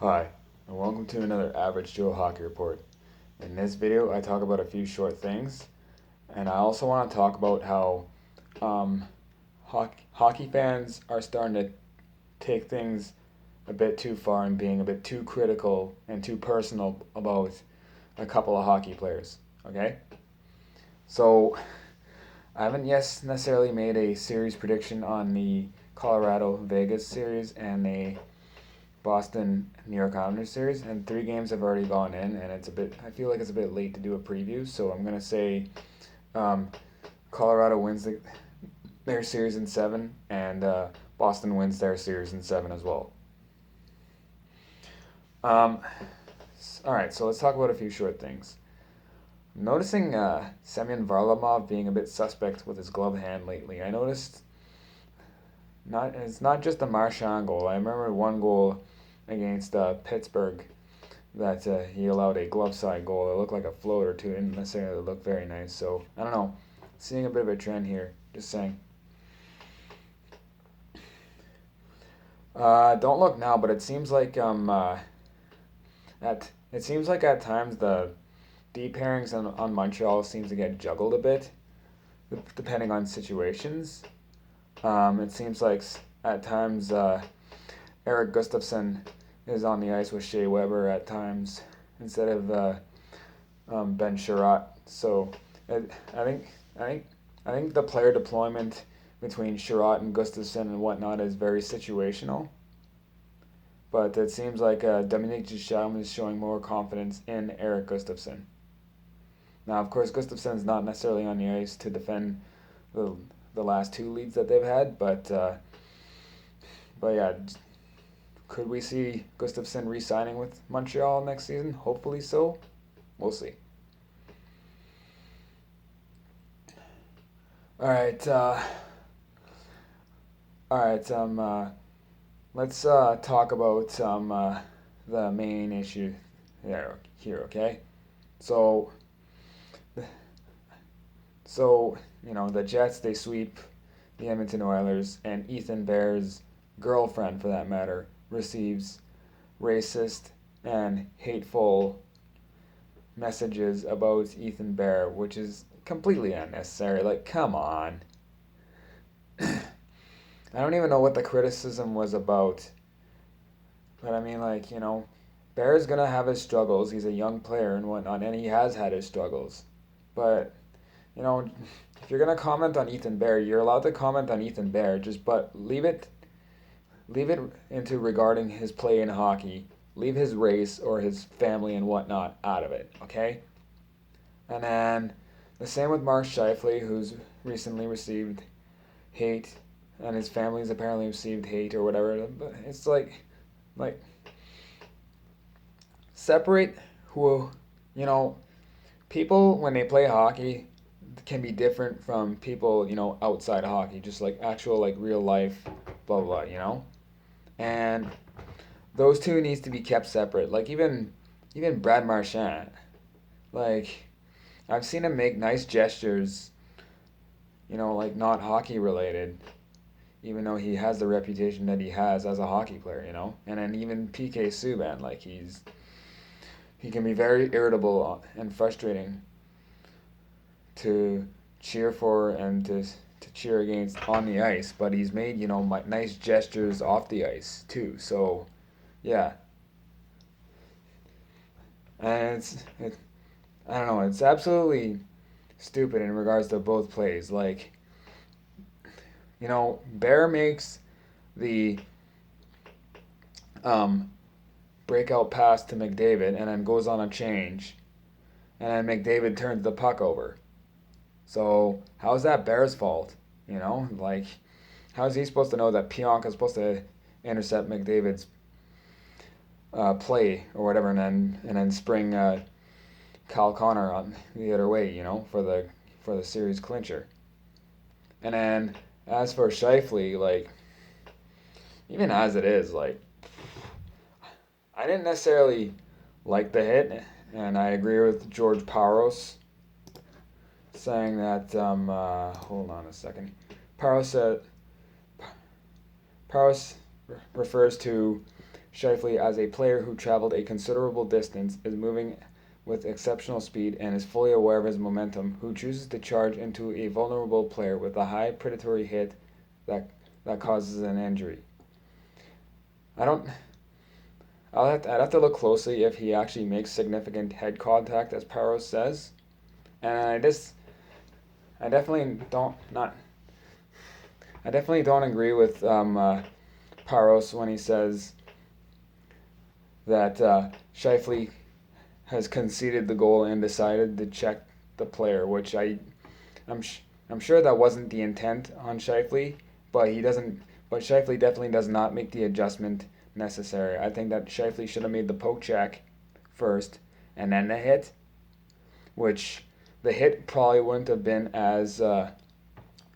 Hi, and welcome to another Average Joe Hockey Report. In this video, I talk about a few short things, and I also want to talk about how um, hockey fans are starting to take things a bit too far and being a bit too critical and too personal about a couple of hockey players. Okay? So, I haven't yet necessarily made a series prediction on the Colorado Vegas series and a Boston New York Islanders series, and three games have already gone in, and it's a bit. I feel like it's a bit late to do a preview, so I'm gonna say um, Colorado wins their series in seven, and Boston wins their series in seven as well. Um, all right, so let's talk about a few short things. Noticing Semyon Varlamov being a bit suspect with his glove hand lately. I noticed not it's not just the Marchand goal. I remember one goal against Pittsburgh that he allowed a glove side goal. It looked like a floater too. It didn't necessarily look very nice. So I don't know. Seeing a bit of a trend here. Just saying. Don't look now, but it seems like at times the D pairings on Montreal seems to get juggled a bit, depending on situations. It seems like at times Eric Gustafson is on the ice with Shea Weber at times instead of Ben Sherratt. So I think I think I think the player deployment between Sherratt and Gustafson and whatnot is very situational. But it seems like Dominique Ducharme is showing more confidence in Eric Gustafson. Now, of course, Gustafson's not necessarily on the ice to defend the the last two leads that they've had, but yeah, could we see Gustafson re-signing with Montreal next season? Hopefully so. We'll see. All right. All right. Let's talk about the main issue here. Okay. So, the Jets they sweep the Edmonton Oilers, and Ethan Bear's girlfriend, for that matter, receives racist and hateful messages about Ethan Bear, which is completely unnecessary. Like, come on. I don't even know what the criticism was about. But I mean, like, Bear's gonna have his struggles. He's a young player and whatnot, and he has had his struggles. But, you know, if you're gonna comment on Ethan Bear, you're allowed to comment on Ethan Bear, but leave it into regarding his play in hockey. Leave his race or his family and whatnot out of it, okay? And then the same with Mark Scheifele, who's recently received hate, and his family's apparently received hate or whatever. But it's like separate who, you know, people when they play hockey can be different from people, outside of hockey, just like actual like real life, blah blah, and those two needs to be kept separate. Like even Brad Marchand, like I've seen him make nice gestures, like not hockey related, even though he has the reputation that he has as a hockey player. And then even PK Subban, like he can be very irritable and frustrating to cheer for and to cheer against on the ice, but he's made nice gestures off the ice too. So yeah, and I don't know, it's absolutely stupid in regards to both plays. Like Bear makes the um, breakout pass to McDavid and then goes on a change, and then McDavid turns the puck over. So how's that Bear's fault? Like how's he supposed to know that Pionk is supposed to intercept McDavid's play or whatever, and then spring Kyle Connor on the other way, for the series clincher. And then as for Shifley, like even as it is, like I didn't necessarily like the hit, and I agree with George Paros saying that. Hold on a second. Paros said Paros refers to Scheifele as a player who traveled a considerable distance, is moving with exceptional speed, and is fully aware of his momentum, who chooses to charge into a vulnerable player with a high predatory hit that causes an injury. I don't. I'd have to look closely if he actually makes significant head contact, as Parros says, and I definitely don't not. I definitely don't agree with Parros when he says that Scheifele has conceded the goal and decided to check the player, which I'm I'm sure that wasn't the intent on Scheifele, but he doesn't. But Scheifele definitely does not make the adjustment necessary. I think that Scheifele should have made the poke check first and then the hit, which the hit probably wouldn't have been as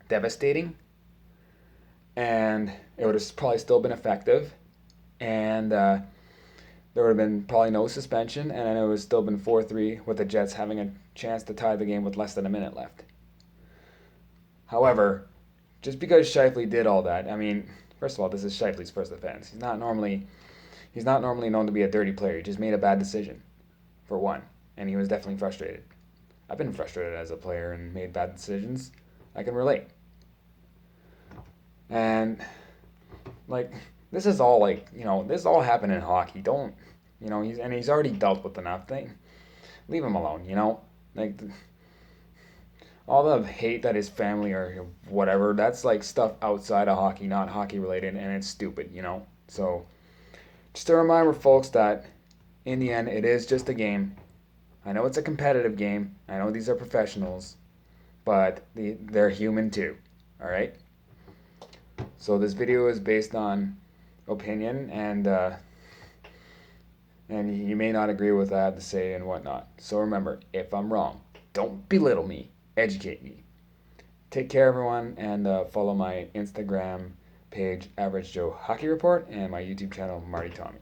devastating, and it would have probably still been effective, and there would have been probably no suspension, and then it would have still been 4-3 with the Jets having a chance to tie the game with less than a minute left. However, just because Scheifele did all that, I mean, first of all, this is Scheifele's first offense. He's not normally known to be a dirty player. He just made a bad decision, for one, and he was definitely frustrated. I've been frustrated as a player and made bad decisions. I can relate. And like this is all this all happened in hockey. Don't he's already dealt with enough thing. Leave him alone. Like all the hate that his family or whatever. That's like stuff outside of hockey, not hockey related, and it's stupid. So just a reminder, folks, that in the end, it is just a game. I know it's a competitive game. I know these are professionals, but they're human too. All right. So this video is based on opinion, and you may not agree with what I have to say and whatnot. So remember, if I'm wrong, don't belittle me. Educate me. Take care, everyone, and follow my Instagram page, Average Joe Hockey Report, and my YouTube channel, Marty Tommy.